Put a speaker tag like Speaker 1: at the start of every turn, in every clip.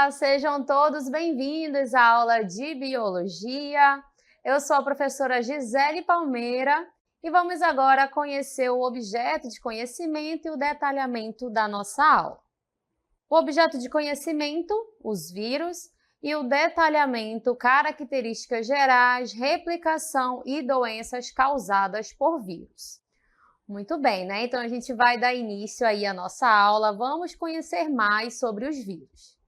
Speaker 1: Olá, sejam todos bem-vindos à aula de Biologia. Eu sou a professora Gisele Palmeira e vamos agora conhecer o objeto de conhecimento e o detalhamento da nossa aula. O objeto de conhecimento, os vírus, e o detalhamento, características gerais, replicação e doenças causadas por vírus. Muito bem, né? Então a gente vai dar início aí à nossa aula. Vamos conhecer mais sobre os vírus.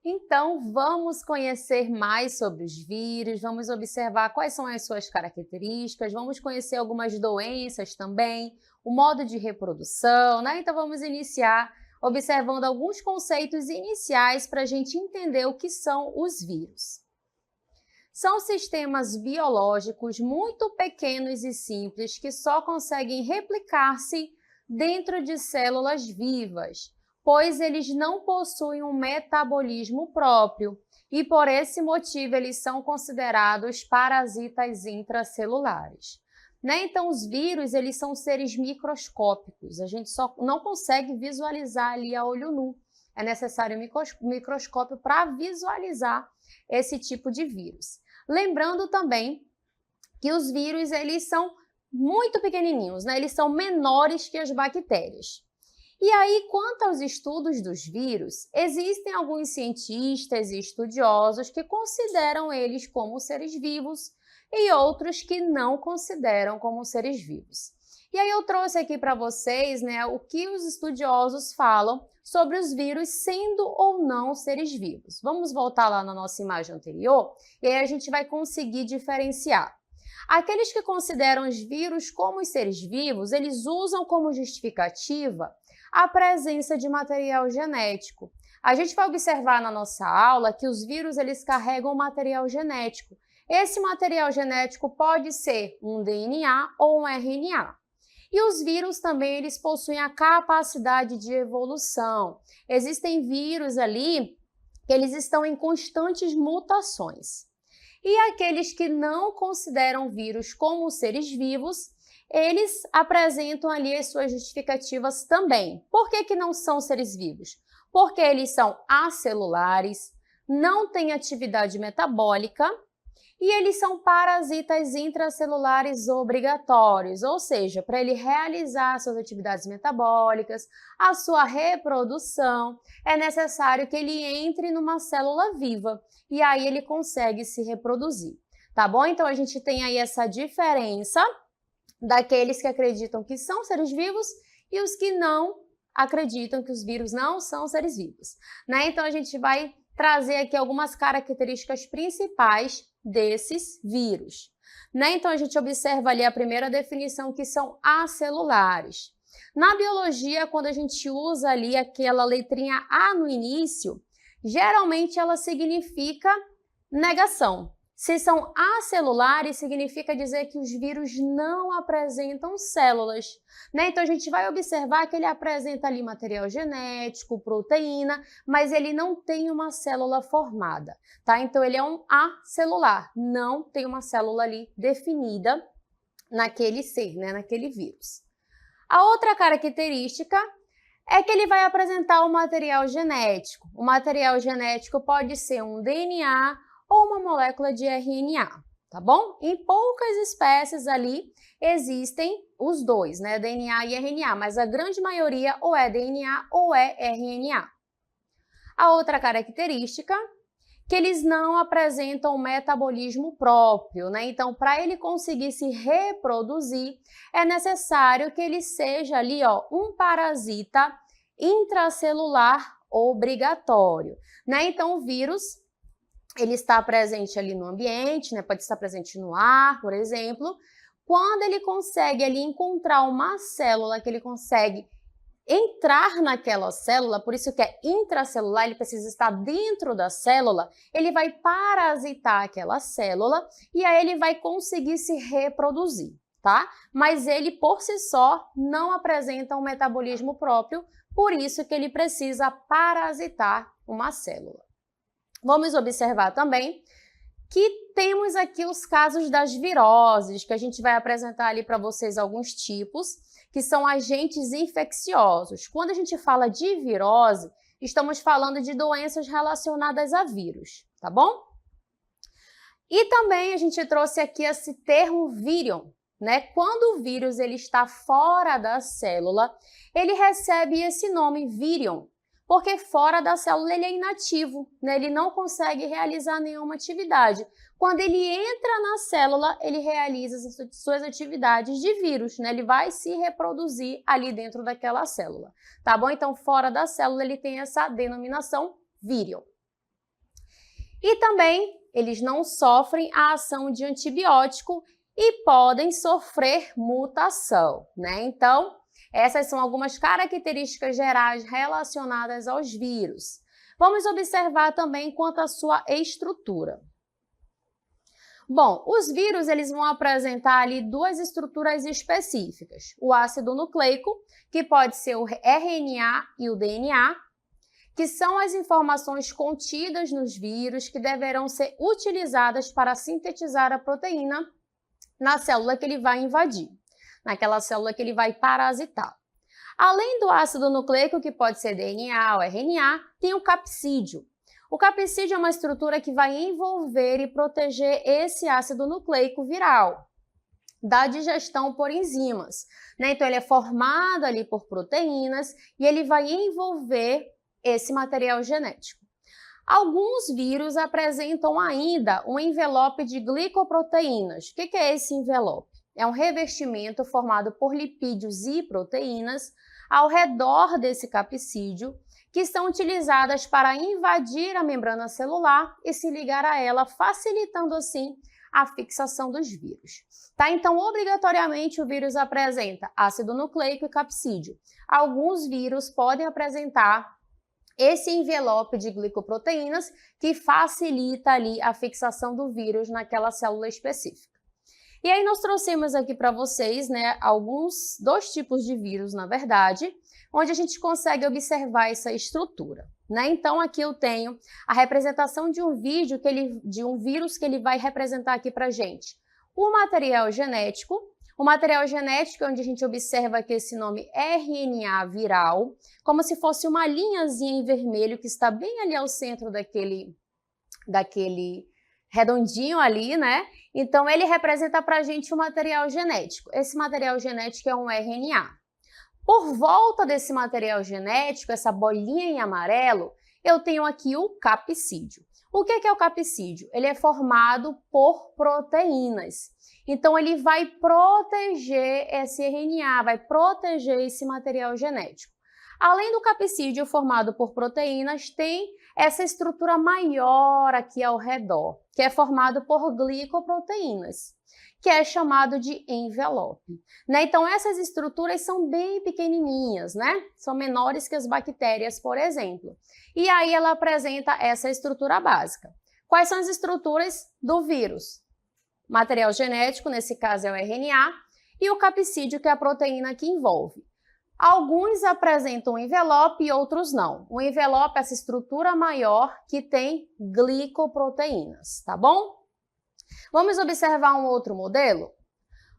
Speaker 1: Então, vamos conhecer mais sobre os vírus, vamos observar quais são as suas características, vamos conhecer algumas doenças também, o modo de reprodução, né? Então, vamos iniciar observando alguns conceitos iniciais para a gente entender o que são os vírus. São sistemas biológicos muito pequenos e simples que só conseguem replicar-se dentro de células vivas, pois eles não possuem um metabolismo próprio e, por esse motivo, eles são considerados parasitas intracelulares. Então, os vírus, eles são seres microscópicos, a gente só não consegue visualizar ali a olho nu. É necessário um microscópio para visualizar esse tipo de vírus. Lembrando também que os vírus, eles são muito pequenininhos, né? Eles são menores que as bactérias. E aí, quanto aos estudos dos vírus, existem alguns cientistas e estudiosos que consideram eles como seres vivos e outros que não consideram como seres vivos. E aí eu trouxe aqui para vocês, né, o que os estudiosos falam sobre os vírus sendo ou não seres vivos. Vamos voltar lá na nossa imagem anterior e aí a gente vai conseguir diferenciar. Aqueles que consideram os vírus como seres vivos, eles usam como justificativa a presença de material genético. A gente vai observar na nossa aula que os vírus, eles carregam material genético. Esse material genético pode ser um DNA ou um RNA. E os vírus também, eles possuem a capacidade de evolução. Existem vírus ali que eles estão em constantes mutações. E aqueles que não consideram vírus como seres vivos, eles apresentam ali as suas justificativas também. Por que não são seres vivos? Porque eles são acelulares, não têm atividade metabólica e eles são parasitas intracelulares obrigatórios, ou seja, para ele realizar suas atividades metabólicas, a sua reprodução, é necessário que ele entre numa célula viva e aí ele consegue se reproduzir, tá bom? Então a gente tem aí essa diferença daqueles que acreditam que são seres vivos e os que não acreditam que os vírus não são seres vivos, né? Então a gente vai trazer aqui algumas características principais desses vírus, né? Então a gente observa ali a primeira definição, que são acelulares. Na biologia, quando a gente usa ali aquela letrinha A no início, geralmente ela significa negação. Se são acelulares, significa dizer que os vírus não apresentam células, né? Então, a gente vai observar que ele apresenta ali material genético, proteína, mas ele não tem uma célula formada, tá? Então, ele é um acelular, não tem uma célula ali definida naquele ser, né? Naquele vírus. A outra característica é que ele vai apresentar um material genético. O material genético pode ser um DNA ou uma molécula de RNA, tá bom? Em poucas espécies ali existem os dois, né? DNA e RNA, mas a grande maioria ou é DNA ou é RNA. A outra característica, que eles não apresentam metabolismo próprio, né? Então, para ele conseguir se reproduzir, é necessário que ele seja ali, ó, um parasita intracelular obrigatório, né? Então, o vírus, ele está presente ali no ambiente, né? Pode estar presente no ar, por exemplo. Quando ele consegue ali encontrar uma célula que ele consegue entrar naquela célula, por isso que é intracelular, ele precisa estar dentro da célula, ele vai parasitar aquela célula e aí ele vai conseguir se reproduzir, tá? Mas ele, por si só, não apresenta um metabolismo próprio, por isso que ele precisa parasitar uma célula. Vamos observar também que temos aqui os casos das viroses, que a gente vai apresentar ali para vocês alguns tipos, que são agentes infecciosos. Quando a gente fala de virose, estamos falando de doenças relacionadas a vírus, tá bom? E também a gente trouxe aqui esse termo virion, né? Quando o vírus ele está fora da célula, ele recebe esse nome virion, porque fora da célula ele é inativo, né? Ele não consegue realizar nenhuma atividade. Quando ele entra na célula, ele realiza suas atividades de vírus, né? Ele vai se reproduzir ali dentro daquela célula, tá bom? Então, fora da célula ele tem essa denominação virion. E também eles não sofrem a ação de antibiótico e podem sofrer mutação, né? Então, essas são algumas características gerais relacionadas aos vírus. Vamos observar também quanto à sua estrutura. Bom, os vírus eles vão apresentar ali duas estruturas específicas. O ácido nucleico, que pode ser o RNA e o DNA, que são as informações contidas nos vírus que deverão ser utilizadas para sintetizar a proteína na célula que ele vai invadir, naquela célula que ele vai parasitar. Além do ácido nucleico, que pode ser DNA ou RNA, tem o capsídeo. O capsídeo é uma estrutura que vai envolver e proteger esse ácido nucleico viral da digestão por enzimas, né? Então, ele é formado ali por proteínas e ele vai envolver esse material genético. Alguns vírus apresentam ainda um envelope de glicoproteínas. O que é esse envelope? É um revestimento formado por lipídios e proteínas ao redor desse capsídeo, que são utilizadas para invadir a membrana celular e se ligar a ela, facilitando assim a fixação dos vírus. Tá? Então, obrigatoriamente, o vírus apresenta ácido nucleico e capsídeo. Alguns vírus podem apresentar esse envelope de glicoproteínas que facilita ali a fixação do vírus naquela célula específica. E aí nós trouxemos aqui para vocês, né, dois tipos de vírus, na verdade, onde a gente consegue observar essa estrutura, né? Então aqui eu tenho a representação de um vírus que ele vai representar aqui para a gente o material genético. O material genético é onde a gente observa aqui esse nome RNA viral, como se fosse uma linhazinha em vermelho que está bem ali ao centro daquele redondinho ali, né? Então, ele representa para a gente o material genético. Esse material genético é um RNA. Por volta desse material genético, essa bolinha em amarelo, eu tenho aqui o capsídeo. O que é o capsídeo? Ele é formado por proteínas. Então, ele vai proteger esse RNA, vai proteger esse material genético. Além do capsídeo formado por proteínas, tem essa estrutura maior aqui ao redor, que é formado por glicoproteínas, que é chamado de envelope, né? Então, essas estruturas são bem pequenininhas, né? São menores que as bactérias, por exemplo. E aí ela apresenta essa estrutura básica. Quais são as estruturas do vírus? Material genético, nesse caso é o RNA, e o capsídeo, que é a proteína que envolve. Alguns apresentam envelope e outros não. O envelope é essa estrutura maior que tem glicoproteínas, tá bom? Vamos observar um outro modelo?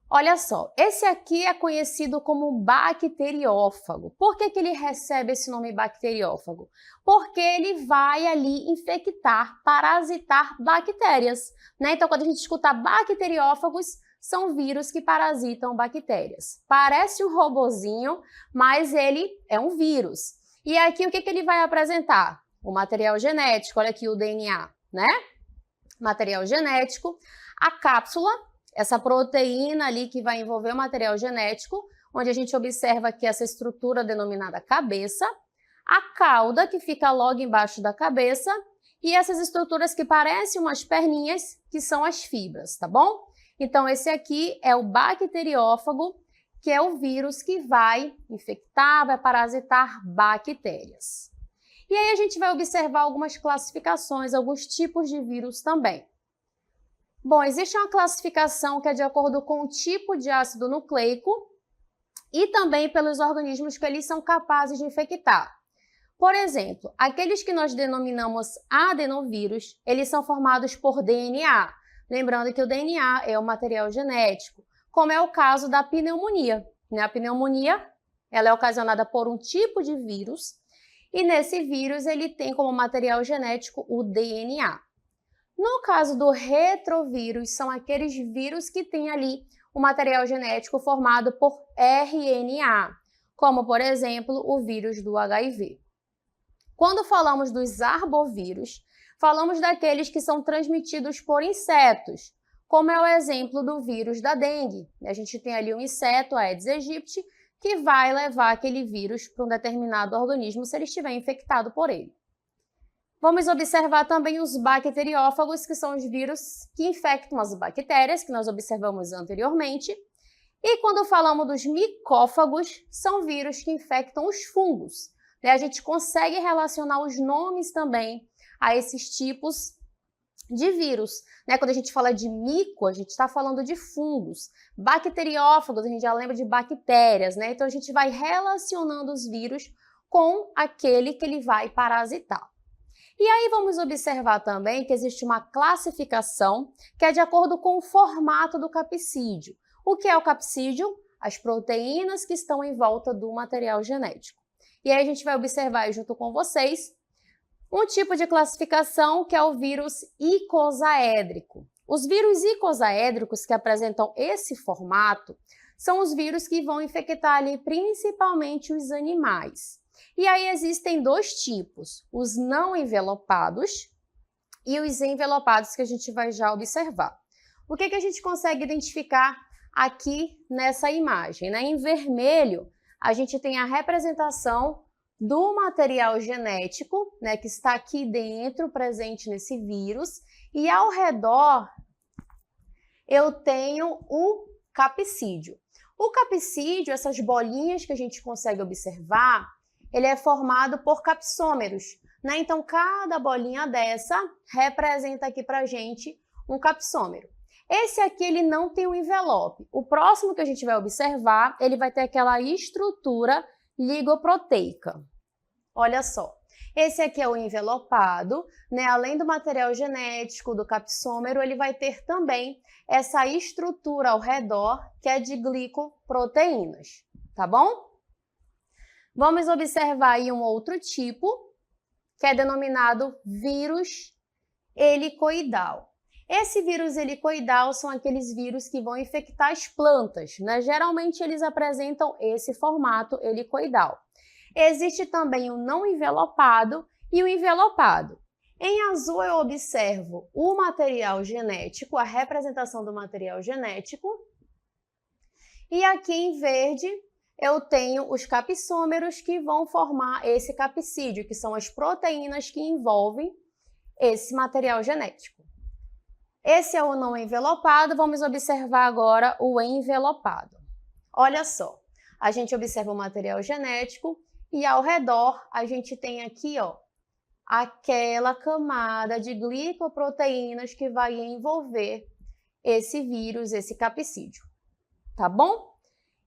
Speaker 1: Olha só, esse aqui é conhecido como bacteriófago. Por que ele recebe esse nome bacteriófago? Porque ele vai ali infectar, parasitar bactérias, né? Então, quando a gente escuta bacteriófagos, são vírus que parasitam bactérias. Parece um robozinho, mas ele é um vírus. E aqui o que ele vai apresentar? O material genético, olha aqui o DNA, né? Material genético, a cápsula, essa proteína ali que vai envolver o material genético, onde a gente observa aqui essa estrutura denominada cabeça, a cauda, que fica logo embaixo da cabeça, e essas estruturas que parecem umas perninhas, que são as fibras, tá bom? Então, esse aqui é o bacteriófago, que é o vírus que vai infectar, vai parasitar bactérias. E aí a gente vai observar algumas classificações, alguns tipos de vírus também. Bom, existe uma classificação que é de acordo com o tipo de ácido nucleico e também pelos organismos que eles são capazes de infectar. Por exemplo, aqueles que nós denominamos adenovírus, eles são formados por DNA. Lembrando que o DNA é o material genético, como é o caso da pneumonia. A pneumonia, ela é ocasionada por um tipo de vírus, e nesse vírus ele tem como material genético o DNA. No caso do retrovírus, são aqueles vírus que têm ali o material genético formado por RNA, como, por exemplo, o vírus do HIV. Quando falamos dos arbovírus, falamos daqueles que são transmitidos por insetos, como é o exemplo do vírus da dengue. A gente tem ali um inseto, a Aedes aegypti, que vai levar aquele vírus para um determinado organismo se ele estiver infectado por ele. Vamos observar também os bacteriófagos, que são os vírus que infectam as bactérias, que nós observamos anteriormente. E quando falamos dos micófagos, são vírus que infectam os fungos. A gente consegue relacionar os nomes também a esses tipos de vírus. Quando a gente fala de mico, a gente está falando de fungos. Bacteriófagos, a gente já lembra de bactérias, Então a gente vai relacionando os vírus com aquele que ele vai parasitar. E aí vamos observar também que existe uma classificação que é de acordo com o formato do capsídeo. O que é o capsídeo? As proteínas que estão em volta do material genético. E aí a gente vai observar junto com vocês um tipo de classificação que é o vírus icosaédrico. Os vírus icosaédricos que apresentam esse formato são os vírus que vão infectar ali principalmente os animais. E aí existem dois tipos, os não envelopados e os envelopados, que a gente vai já observar. O que a gente consegue identificar aqui nessa imagem? Em vermelho, a gente tem a representação do material genético, que está aqui dentro, presente nesse vírus, e ao redor eu tenho o capsídeo. O capsídeo, essas bolinhas que a gente consegue observar, ele é formado por capsômeros, Então, cada bolinha dessa representa aqui pra gente um capsômero. Esse aqui, ele não tem um envelope. O próximo que a gente vai observar, ele vai ter aquela estrutura ligoproteica. Olha só. Esse aqui é o envelopado, Além do material genético do capsômero, ele vai ter também essa estrutura ao redor, que é de glicoproteínas, tá bom? Vamos observar aí um outro tipo, que é denominado vírus helicoidal. Esse vírus helicoidal são aqueles vírus que vão infectar as plantas, Geralmente eles apresentam esse formato helicoidal. Existe também o não envelopado e o envelopado. Em azul eu observo o material genético, a representação do material genético. E aqui em verde eu tenho os capsômeros que vão formar esse capsídeo, que são as proteínas que envolvem esse material genético. Esse é o não envelopado, vamos observar agora o envelopado. Olha só, a gente observa o material genético e ao redor a gente tem aqui, aquela camada de glicoproteínas que vai envolver esse vírus, esse capsídeo, tá bom?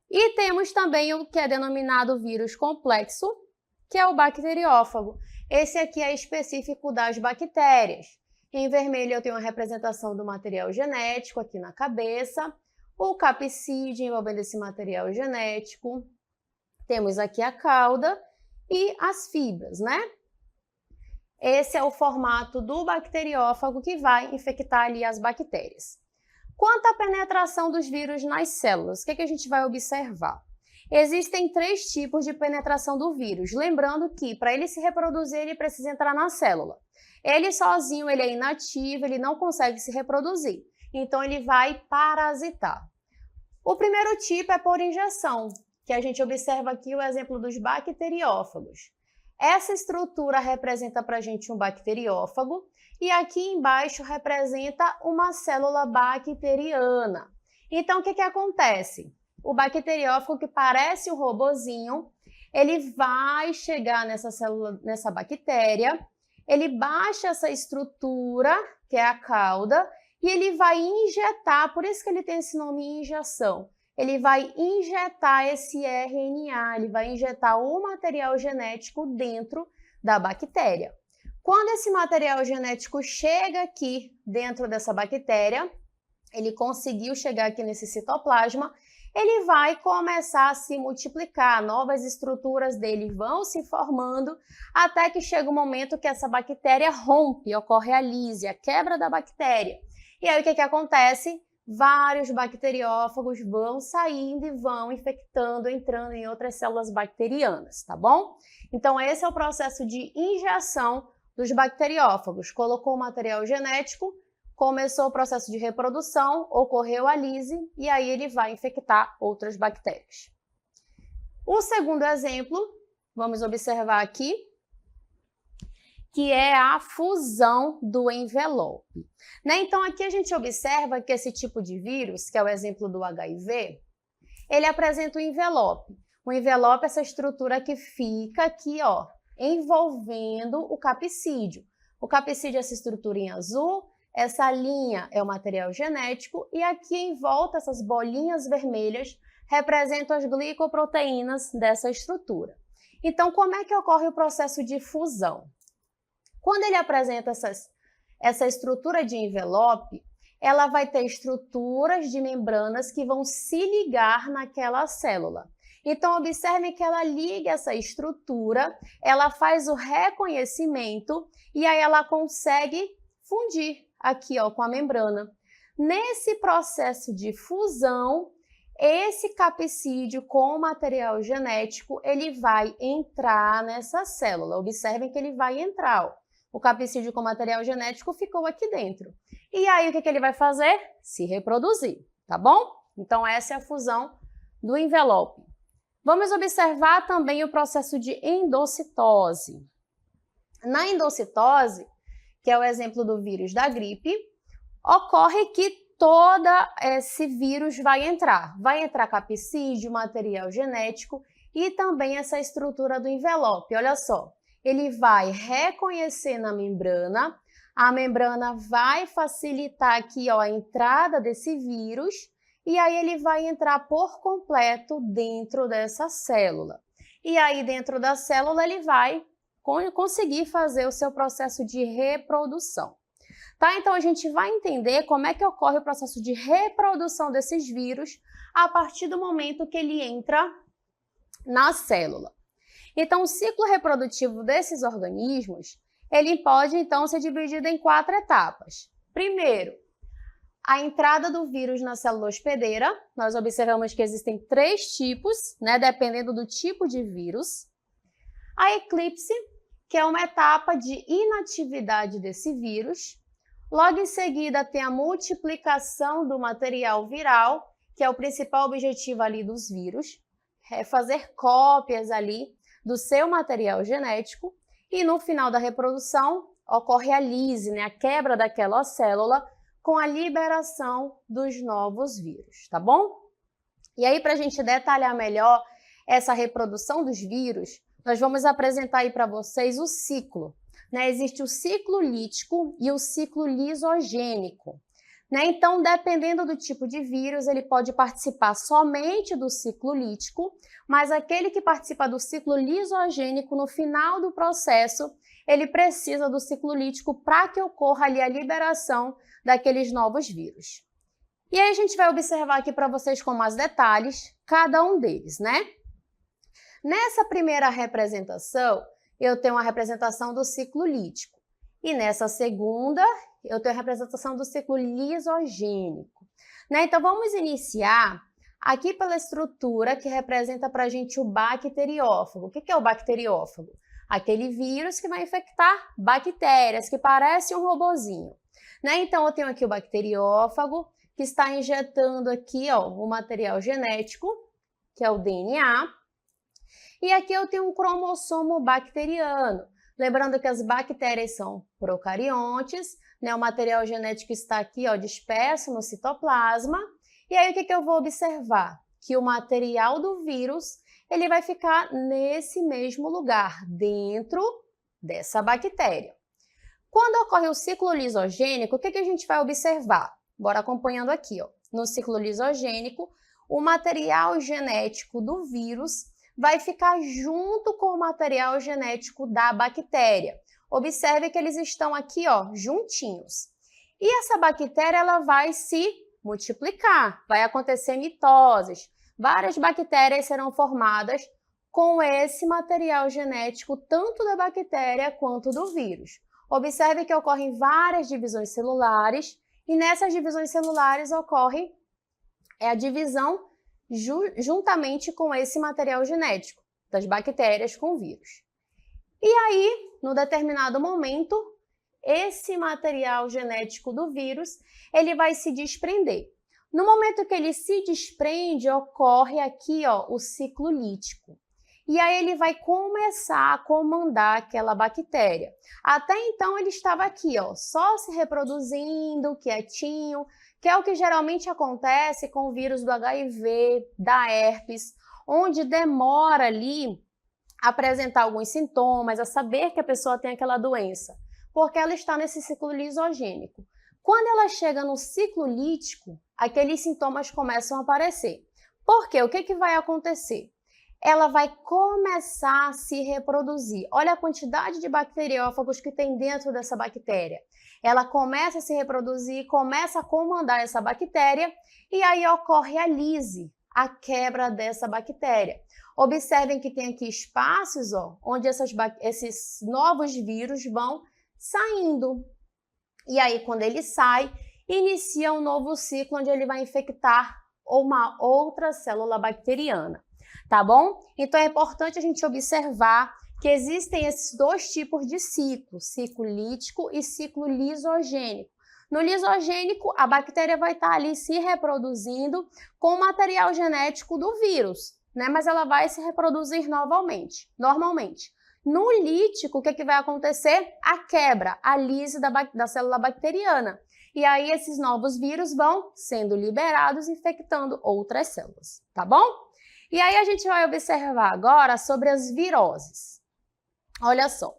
Speaker 1: E temos também o que é denominado vírus complexo, que é o bacteriófago. Esse aqui é específico das bactérias. Em vermelho eu tenho a representação do material genético aqui na cabeça, o capsídeo envolvendo esse material genético, temos aqui a cauda e as fibras, Esse é o formato do bacteriófago que vai infectar ali as bactérias. Quanto à penetração dos vírus nas células, o que a gente vai observar? Existem 3 tipos de penetração do vírus, lembrando que para ele se reproduzir, ele precisa entrar na célula. Ele sozinho, ele é inativo, ele não consegue se reproduzir, então ele vai parasitar. O primeiro tipo é por injeção, que a gente observa aqui o exemplo dos bacteriófagos. Essa estrutura representa para a gente um bacteriófago e aqui embaixo representa uma célula bacteriana. Então, o que acontece? O bacteriófago, que parece um robozinho, ele vai chegar nessa célula, nessa bactéria, ele baixa essa estrutura, que é a cauda, e ele vai injetar, por isso que ele tem esse nome injeção, ele vai injetar esse RNA, ele vai injetar o material genético dentro da bactéria. Quando esse material genético chega aqui dentro dessa bactéria, ele conseguiu chegar aqui nesse citoplasma, ele vai começar a se multiplicar, novas estruturas dele vão se formando, até que chega o momento que essa bactéria rompe, ocorre a lise, a quebra da bactéria. E aí o que acontece? Vários bacteriófagos vão saindo e vão infectando, entrando em outras células bacterianas, tá bom? Então esse é o processo de injeção dos bacteriófagos. Colocou o material genético, começou o processo de reprodução, ocorreu a lise e aí ele vai infectar outras bactérias. O segundo exemplo, vamos observar aqui, que é a fusão do envelope. Então aqui a gente observa que esse tipo de vírus, que é o exemplo do HIV, ele apresenta um envelope. O envelope é essa estrutura que fica aqui, ó, envolvendo o capsídeo. O capsídeo é essa estrutura em azul, essa linha é o material genético e aqui em volta essas bolinhas vermelhas representam as glicoproteínas dessa estrutura. Então, como é que ocorre o processo de fusão? Quando ele apresenta essa estrutura de envelope, ela vai ter estruturas de membranas que vão se ligar naquela célula. Então, observem que ela liga essa estrutura, ela faz o reconhecimento e aí ela consegue fundir aqui, ó, com a membrana. Nesse processo de fusão, esse capsídeo com o material genético, ele vai entrar nessa célula. Observem que ele vai entrar, ó. O capsídeo com material genético ficou aqui dentro. E aí, o que ele vai fazer? Se reproduzir, tá bom? Então, essa é a fusão do envelope. Vamos observar também o processo de endocitose. Na endocitose, que é o exemplo do vírus da gripe, ocorre que todo esse vírus vai entrar. Vai entrar capsídeo, material genético e também essa estrutura do envelope. Olha só, ele vai reconhecer na membrana, a membrana vai facilitar aqui, ó, a entrada desse vírus e aí ele vai entrar por completo dentro dessa célula. E aí dentro da célula ele vai conseguir fazer o seu processo de reprodução. Tá? Então a gente vai entender como é que ocorre o processo de reprodução desses vírus a partir do momento que ele entra na célula. Então o ciclo reprodutivo desses organismos, ele pode então ser dividido em 4 etapas. Primeiro, a entrada do vírus na célula hospedeira. Nós observamos que existem 3 tipos, né, dependendo do tipo de vírus. A eclipse, que é uma etapa de inatividade desse vírus. Logo em seguida, tem a multiplicação do material viral, que é o principal objetivo ali dos vírus, é fazer cópias ali do seu material genético. E no final da reprodução, ocorre a lise, né, a quebra daquela célula, com a liberação dos novos vírus, tá bom? E aí, para a gente detalhar melhor essa reprodução dos vírus, nós vamos apresentar aí para vocês o ciclo. Né? Existe o ciclo lítico e o ciclo lisogênico. Né? Então, dependendo do tipo de vírus, ele pode participar somente do ciclo lítico, mas aquele que participa do ciclo lisogênico, no final do processo, ele precisa do ciclo lítico para que ocorra ali a liberação daqueles novos vírus. E aí a gente vai observar aqui para vocês com mais detalhes cada um deles, né? Nessa primeira representação, eu tenho a representação do ciclo lítico. E nessa segunda, eu tenho a representação do ciclo lisogênico. Né? Então, vamos iniciar aqui pela estrutura que representa para a gente o bacteriófago. O que é o bacteriófago? Aquele vírus que vai infectar bactérias, que parece um robozinho. Né? Então, eu tenho aqui o bacteriófago, que está injetando aqui, ó, o material genético, que é o DNA. E aqui eu tenho um cromossomo bacteriano. Lembrando que as bactérias são procariontes, né? O material genético está aqui, ó, disperso no citoplasma. E aí o que eu vou observar? Que o material do vírus, ele vai ficar nesse mesmo lugar, dentro dessa bactéria. Quando ocorre o ciclo lisogênico, o que a gente vai observar? Bora acompanhando aqui, ó. No ciclo lisogênico, o material genético do vírus vai ficar junto com o material genético da bactéria. Observe que eles estão aqui, ó, juntinhos. E essa bactéria ela vai se multiplicar, vai acontecer mitoses. Várias bactérias serão formadas com esse material genético, tanto da bactéria quanto do vírus. Observe que ocorrem várias divisões celulares e nessas divisões celulares ocorre a divisão juntamente com esse material genético das bactérias com o vírus. E aí, no determinado momento, esse material genético do vírus, ele vai se desprender. No momento que ele se desprende, ocorre aqui, ó, o ciclo lítico. E aí ele vai começar a comandar aquela bactéria. Até então ele estava aqui, ó, só se reproduzindo, quietinho, que é o que geralmente acontece com o vírus do HIV, da herpes, onde demora ali a apresentar alguns sintomas, a saber que a pessoa tem aquela doença, porque ela está nesse ciclo lisogênico. Quando ela chega no ciclo lítico, aqueles sintomas começam a aparecer. Por quê? O que vai acontecer? Ela vai começar a se reproduzir. Olha a quantidade de bacteriófagos que tem dentro dessa bactéria. Ela começa a se reproduzir, começa a comandar essa bactéria e aí ocorre a lise, a quebra dessa bactéria. Observem que tem aqui espaços, ó, onde esses novos vírus vão saindo. E aí, quando ele sai, inicia um novo ciclo onde ele vai infectar uma outra célula bacteriana. Tá bom? Então é importante a gente observar que existem esses dois tipos de ciclo, ciclo lítico e ciclo lisogênico. No lisogênico, a bactéria vai estar ali se reproduzindo com o material genético do vírus, né? Mas ela vai se reproduzir normalmente. No lítico, o que vai acontecer? A quebra, a lise da célula bacteriana. E aí esses novos vírus vão sendo liberados, infectando outras células, tá bom? E aí a gente vai observar agora sobre as viroses. Olha só,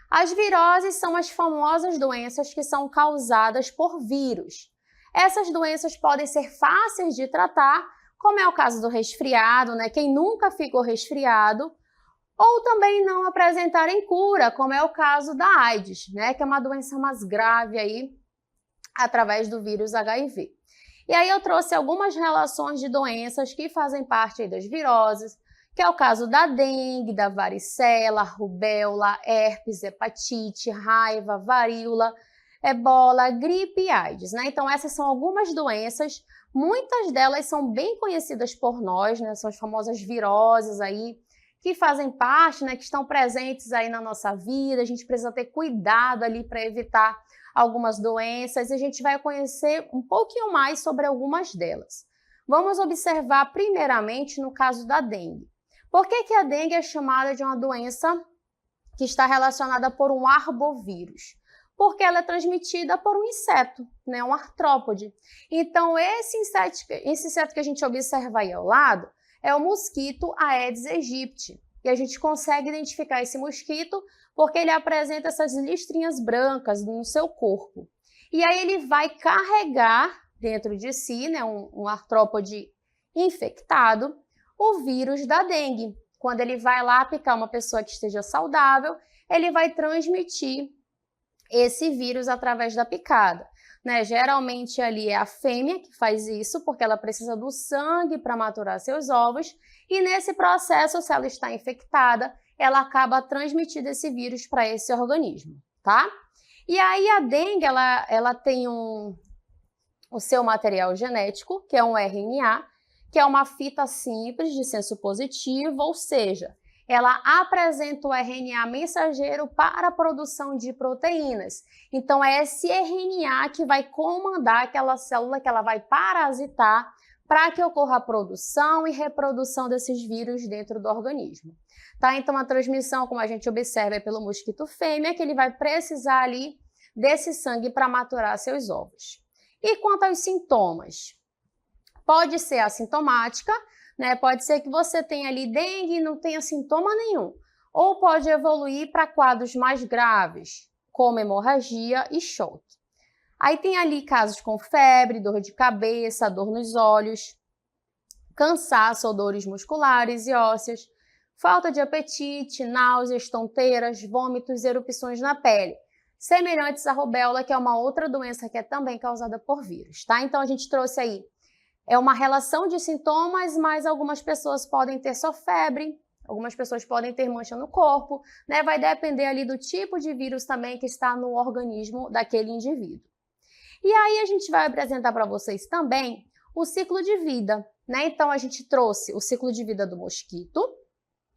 Speaker 1: as viroses são as famosas doenças que são causadas por vírus. Essas doenças podem ser fáceis de tratar, como é o caso do resfriado, né? Quem nunca ficou resfriado, ou também não apresentarem cura, como é o caso da AIDS, né? Que é uma doença mais grave aí, através do vírus HIV. E aí eu trouxe algumas relações de doenças que fazem parte aí das viroses, que é o caso da dengue, da varicela, rubéola, herpes, hepatite, raiva, varíola, ebola, gripe e AIDS, né? Então essas são algumas doenças, muitas delas são bem conhecidas por nós, né? São as famosas viroses aí, que fazem parte, né? Que estão presentes aí na nossa vida, a gente precisa ter cuidado ali para evitar algumas doenças e a gente vai conhecer um pouquinho mais sobre algumas delas. Vamos observar primeiramente no caso da dengue. Por que a dengue é chamada de uma doença que está relacionada por um arbovírus? Porque ela é transmitida por um inseto, né, um artrópode. Então, esse inseto que a gente observa aí ao lado é o mosquito Aedes aegypti. E a gente consegue identificar esse mosquito porque ele apresenta essas listrinhas brancas no seu corpo. E aí ele vai carregar dentro de si, né, um artrópode infectado, o vírus da dengue. Quando ele vai lá picar uma pessoa que esteja saudável, ele vai transmitir esse vírus através da picada. Né? Geralmente ali é a fêmea que faz isso, porque ela precisa do sangue para maturar seus ovos, e nesse processo, se ela está infectada, ela acaba transmitindo esse vírus para esse organismo, tá? E aí a dengue, ela tem o seu material genético, que é um RNA, que é uma fita simples de senso positivo, ou seja, ela apresenta o RNA mensageiro para a produção de proteínas. Então, é esse RNA que vai comandar aquela célula que ela vai parasitar para que ocorra a produção e reprodução desses vírus dentro do organismo. Tá? Então, a transmissão, como a gente observa, é pelo mosquito fêmea, que ele vai precisar ali desse sangue para maturar seus ovos. E quanto aos sintomas? Pode ser assintomática, né? Pode ser que você tenha ali dengue e não tenha sintoma nenhum. Ou pode evoluir para quadros mais graves, como hemorragia e choque. Aí tem ali casos com febre, dor de cabeça, dor nos olhos, cansaço ou dores musculares e ósseas, falta de apetite, náuseas, tonteiras, vômitos, erupções na pele, semelhantes à rubéola, que é uma outra doença que é também causada por vírus, tá? Então a gente trouxe aí uma relação de sintomas, mas algumas pessoas podem ter só febre, algumas pessoas podem ter mancha no corpo, né? Vai depender ali do tipo de vírus também que está no organismo daquele indivíduo. E aí a gente vai apresentar para vocês também o ciclo de vida, né? Então a gente trouxe o ciclo de vida do mosquito.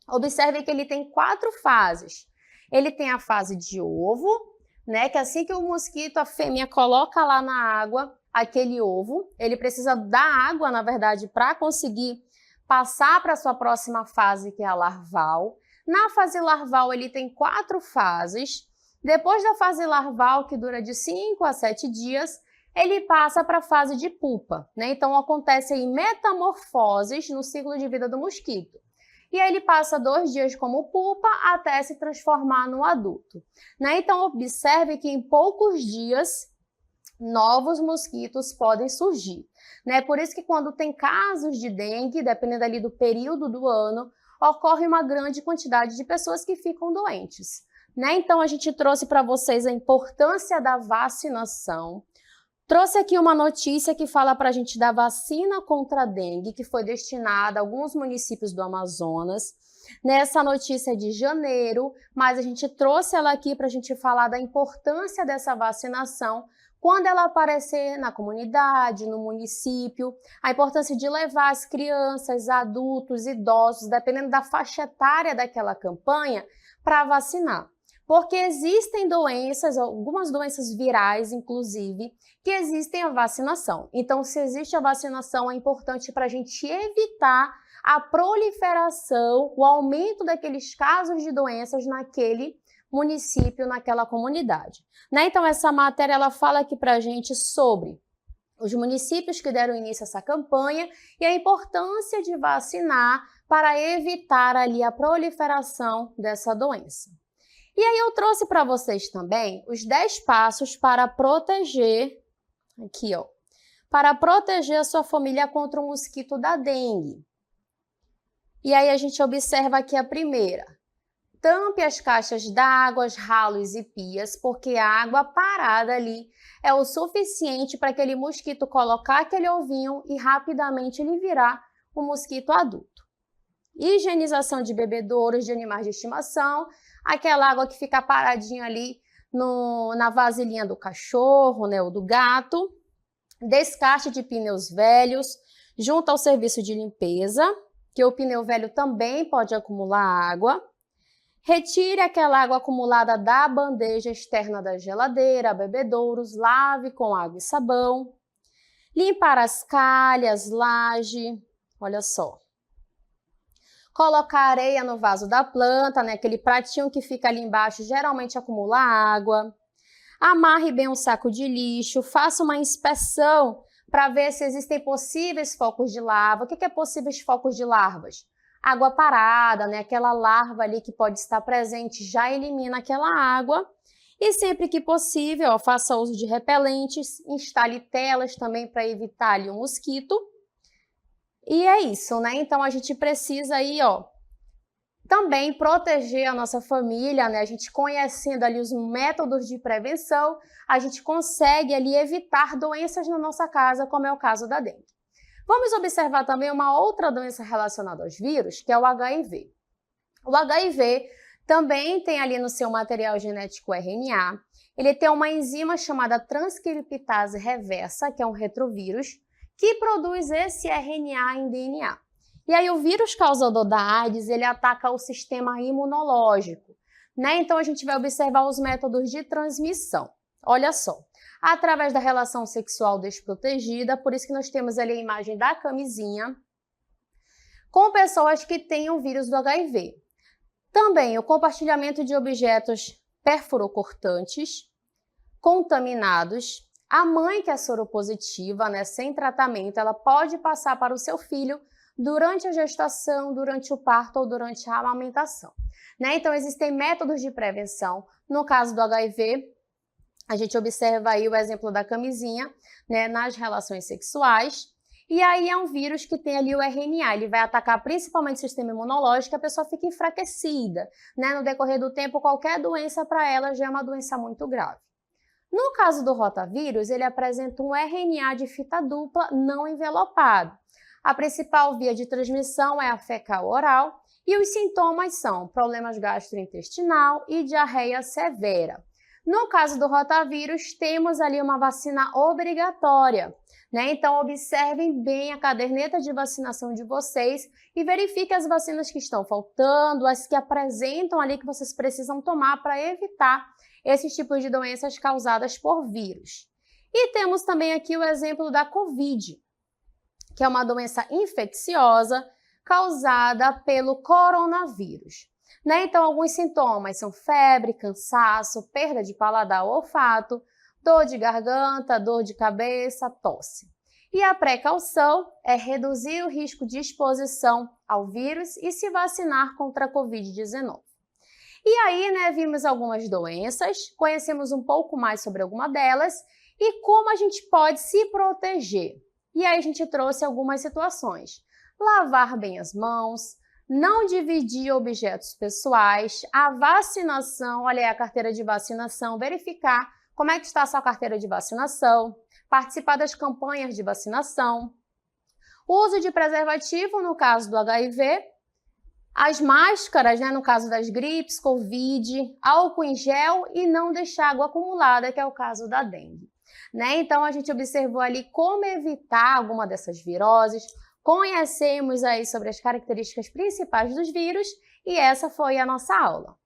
Speaker 1: Observe que ele tem 4 fases. Ele tem a fase de ovo, né? Que assim que o mosquito, a fêmea, coloca lá na água aquele ovo, ele precisa da água, na verdade, para conseguir passar para a sua próxima fase, que é a larval. Na fase larval, ele tem 4 fases. Depois da fase larval, que dura de 5 a 7 dias, ele passa para a fase de pupa, né? Então, acontece aí metamorfoses no ciclo de vida do mosquito. E aí ele passa 2 dias como pupa até se transformar no adulto, né? Então, observe que em poucos dias, novos mosquitos podem surgir, né? Por isso que quando tem casos de dengue, dependendo ali do período do ano, ocorre uma grande quantidade de pessoas que ficam doentes, né? Então, a gente trouxe para vocês a importância da vacinação. Trouxe aqui uma notícia que fala para a gente da vacina contra a dengue, que foi destinada a alguns municípios do Amazonas. Nessa notícia é de janeiro, mas a gente trouxe ela aqui para a gente falar da importância dessa vacinação quando ela aparecer na comunidade, no município, a importância de levar as crianças, adultos, idosos, dependendo da faixa etária daquela campanha, para vacinar. Porque existem doenças, algumas doenças virais, inclusive, que existem a vacinação. Então, se existe a vacinação, é importante para a gente evitar a proliferação, o aumento daqueles casos de doenças naquele município, naquela comunidade, né? Então, essa matéria ela fala aqui para a gente sobre os municípios que deram início a essa campanha e a importância de vacinar para evitar ali a proliferação dessa doença. E aí eu trouxe para vocês também os 10 passos para proteger, aqui ó, para proteger a sua família contra o mosquito da dengue. E aí a gente observa aqui a primeira. Tampe as caixas d'água, ralos e pias, porque a água parada ali é o suficiente para aquele mosquito colocar aquele ovinho e rapidamente ele virar um mosquito adulto. Higienização de bebedouros de animais de estimação, aquela água que fica paradinha ali na vasilhinha do cachorro, né, ou do gato. Descarte de pneus velhos, junto ao serviço de limpeza, que o pneu velho também pode acumular água. Retire aquela água acumulada da bandeja externa da geladeira, bebedouros, lave com água e sabão. Limpar as calhas, laje, olha só. Colocar areia no vaso da planta, né? Aquele pratinho que fica ali embaixo, geralmente acumula água. Amarre bem um saco de lixo, faça uma inspeção para ver se existem possíveis focos de larva. O que é possíveis focos de larvas? Água parada, né? Aquela larva ali que pode estar presente, já elimina aquela água. E sempre que possível, ó, faça uso de repelentes, instale telas também para evitar ali o mosquito. E é isso, né? Então a gente precisa aí, ó, também proteger a nossa família, né? A gente conhecendo ali os métodos de prevenção, a gente consegue ali evitar doenças na nossa casa, como é o caso da dengue. Vamos observar também uma outra doença relacionada aos vírus, que é o HIV. O HIV também tem ali no seu material genético RNA, ele tem uma enzima chamada transcriptase reversa, que é um retrovírus, que produz esse RNA em DNA. E aí o vírus causador da AIDS, ele ataca o sistema imunológico, né? Então a gente vai observar os métodos de transmissão. Olha só, através da relação sexual desprotegida, por isso que nós temos ali a imagem da camisinha, com pessoas que têm o vírus do HIV. Também o compartilhamento de objetos perfurocortantes, contaminados. A mãe que é soropositiva, né, sem tratamento, ela pode passar para o seu filho durante a gestação, durante o parto ou durante a amamentação, né? Então, existem métodos de prevenção. No caso do HIV, a gente observa aí o exemplo da camisinha, né, nas relações sexuais. E aí é um vírus que tem ali o RNA, ele vai atacar principalmente o sistema imunológico, a pessoa fica enfraquecida, né? No decorrer do tempo, qualquer doença para ela já é uma doença muito grave. No caso do rotavírus, ele apresenta um RNA de fita dupla não envelopado. A principal via de transmissão é a fecal-oral e os sintomas são problemas gastrointestinal e diarreia severa. No caso do rotavírus, temos ali uma vacina obrigatória, né? Então, observem bem a caderneta de vacinação de vocês e verifiquem as vacinas que estão faltando, as que apresentam ali que vocês precisam tomar para evitar esses tipos de doenças causadas por vírus. E temos também aqui o exemplo da Covid, que é uma doença infecciosa causada pelo coronavírus. Né? Então, alguns sintomas são febre, cansaço, perda de paladar ou olfato, dor de garganta, dor de cabeça, tosse. E a precaução é reduzir o risco de exposição ao vírus e se vacinar contra a Covid-19. E aí, né, vimos algumas doenças, conhecemos um pouco mais sobre alguma delas e como a gente pode se proteger. E aí a gente trouxe algumas situações. Lavar bem as mãos, não dividir objetos pessoais, a vacinação, olha aí a carteira de vacinação, verificar como é que está a sua carteira de vacinação, participar das campanhas de vacinação, uso de preservativo no caso do HIV, as máscaras, né, no caso das gripes, Covid, álcool em gel e não deixar água acumulada, que é o caso da dengue. Né? Então, a gente observou ali como evitar alguma dessas viroses, conhecemos aí sobre as características principais dos vírus e essa foi a nossa aula.